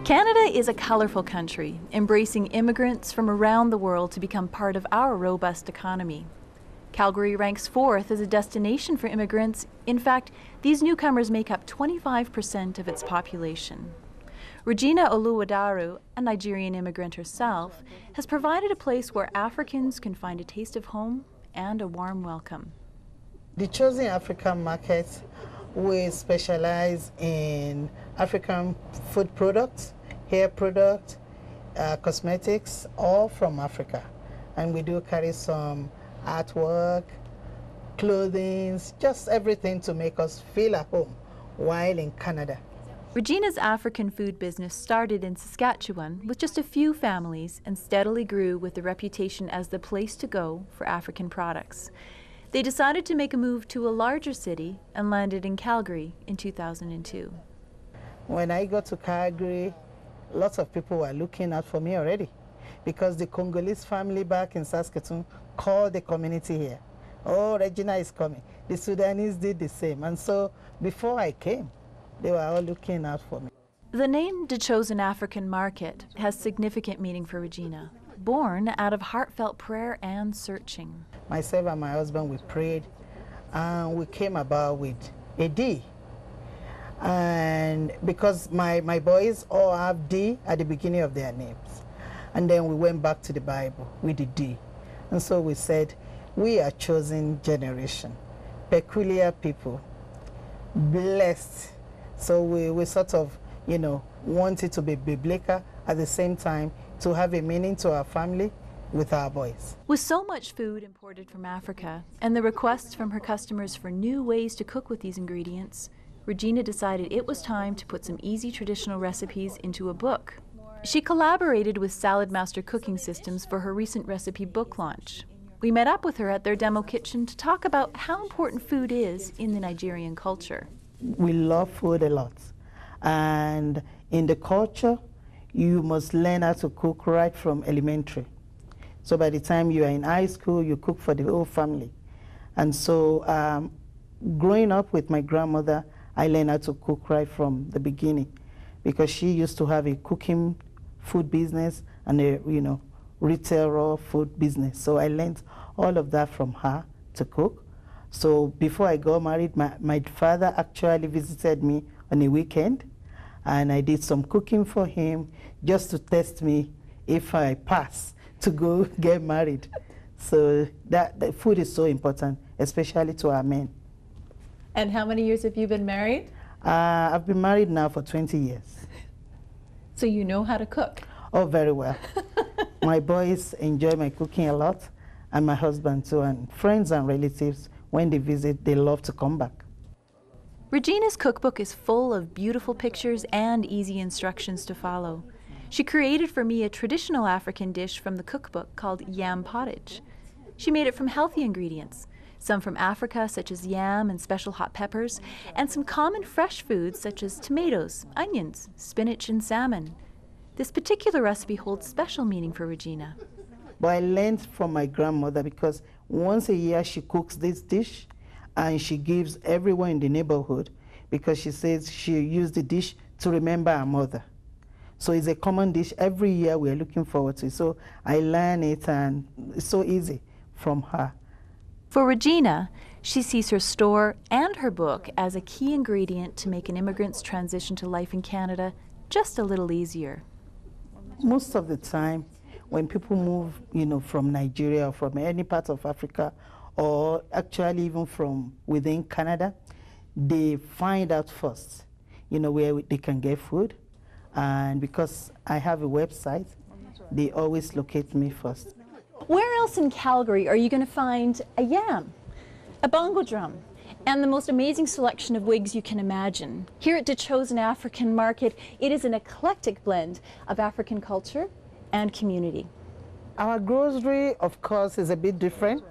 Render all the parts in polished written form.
Canada is a colorful country, embracing immigrants from around the world to become part of our robust economy. Calgary ranks 4th as a destination for immigrants. In fact, these newcomers make up 25% of its population. Regina Oluwadaru, a Nigerian immigrant herself, has provided a place where Africans can find a taste of home and a warm welcome. DeChosen African Market, we specialize in African food products, hair products, cosmetics, all from Africa. And we do carry some artwork, clothing, just everything to make us feel at home while in Canada. Regina's African food business started in Saskatchewan with just a few families and steadily grew with the reputation as the place to go for African products. They decided to make a move to a larger city and landed in Calgary in 2002. When I got to Calgary, lots of people were looking out for me already because the Congolese family back in Saskatoon called the community here. Oh, Regina is coming. The Sudanese did the same. And so before I came, they were all looking out for me. The name DeChosen African Market has significant meaning for Regina, born out of heartfelt prayer and searching. Myself and my husband, we prayed, and we came about with a D. And because my boys all have D at the beginning of their names. And then we went back to the Bible with the D. And so we said, we are chosen generation, peculiar people, blessed. So we sort of, wanted to be biblical at the same time to have a meaning to our family with our boys. With so much food imported from Africa and the requests from her customers for new ways to cook with these ingredients, Regina decided it was time to put some easy traditional recipes into a book. She collaborated with Salad Master Cooking Systems for her recent recipe book launch. We met up with her at their demo kitchen to talk about how important food is in the Nigerian culture. We love food a lot. And in the culture, you must learn how to cook right from elementary. So by the time you are in high school, you cook for the whole family. And so growing up with my grandmother, I learned how to cook right from the beginning because she used to have a cooking food business and a retail raw food business. So I learned all of that from her to cook. So before I got married, my father actually visited me on a weekend, and I did some cooking for him just to test me if I pass to go get married. So the food is so important, especially to our men. And how many years have you been married? I've been married now for 20 years. So you know how to cook? Oh, very well. My boys enjoy my cooking a lot, and my husband too, and friends and relatives, when they visit, they love to come back. Regina's cookbook is full of beautiful pictures and easy instructions to follow. She created for me a traditional African dish from the cookbook called yam pottage. She made it from healthy ingredients, some from Africa such as yam and special hot peppers, and some common fresh foods such as tomatoes, onions, spinach, and salmon. This particular recipe holds special meaning for Regina. But I learned from my grandmother because once a year she cooks this dish and she gives everyone in the neighborhood because she says she used the dish to remember her mother. So it's a common dish. Every year we are looking forward to it. So I learn it, and it's so easy from her. For Regina, she sees her store and her book as a key ingredient to make an immigrant's transition to life in Canada just a little easier. Most of the time, when people move, from Nigeria or from any part of Africa, or actually even from within Canada, they find out first, where they can get food. And because I have a website, they always locate me first. Where else in Calgary are you going to find a yam, a bongo drum, and the most amazing selection of wigs you can imagine? Here at DeChosen African Market, it is an eclectic blend of African culture and community. Our grocery, of course, is a bit different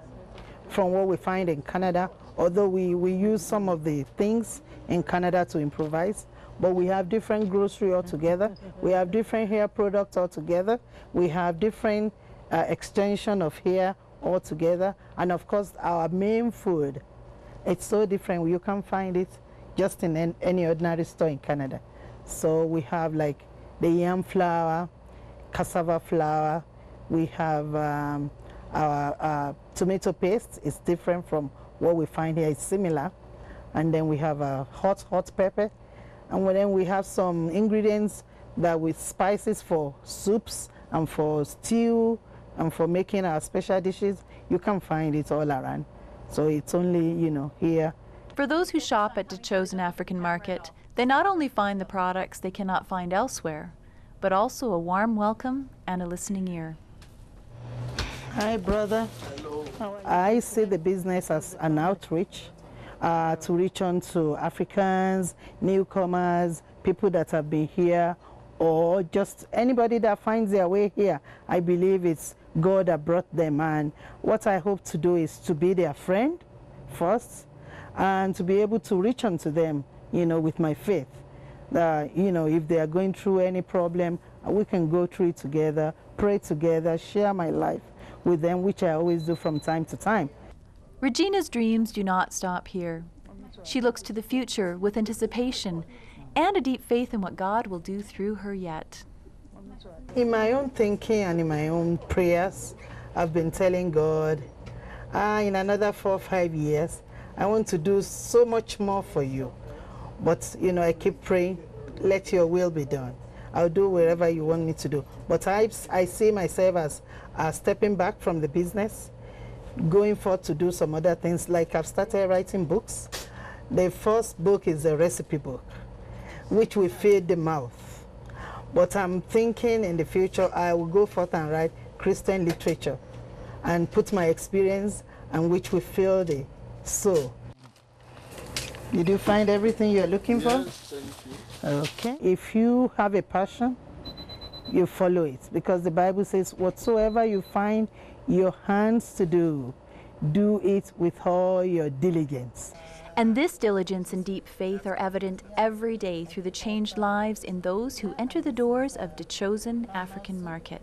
from what we find in Canada, although we use some of the things in Canada to improvise. But we have different grocery altogether. We have different hair products altogether. We have different extension of hair altogether. And of course, our main food, it's so different. You can't find it just in any ordinary store in Canada. So we have like the yam flour, cassava flour. We have our tomato paste. It's different from what we find here. It's similar. And then we have a hot pepper. And then we have some ingredients that with spices for soups and for stew and for making our special dishes. You can find it all around. So it's only, you know, here. For those who shop at DeChosen African Market, they not only find the products they cannot find elsewhere, but also a warm welcome and a listening ear. Hi, brother. Hello. I see the business as an outreach to reach on to Africans, newcomers, people that have been here, or just anybody that finds their way here. I believe it's God that brought them, and what I hope to do is to be their friend first, and to be able to reach on to them, you know, with my faith. You know, if they are going through any problem, we can go through it together, pray together, share my life with them, which I always do from time to time. Regina's dreams do not stop here. She looks to the future with anticipation and a deep faith in what God will do through her yet. In my own thinking and in my own prayers, I've been telling God, in another 4 or 5 years, I want to do so much more for you. But, you know, I keep praying, let your will be done. I'll do wherever you want me to do. But I see myself as stepping back from the business, going forth to do some other things, like I've started writing books. The first book is a recipe book, which will feed the mouth. But I'm thinking in the future I will go forth and write Christian literature and put my experience and which will fill the soul. Did you find everything you're looking for? Yes, thank you. Okay. If you have a passion, you follow it, because the Bible says, whatsoever you find your hands to do, do it with all your diligence. And this diligence and deep faith are evident every day through the changed lives in those who enter the doors of DeChosen African Market.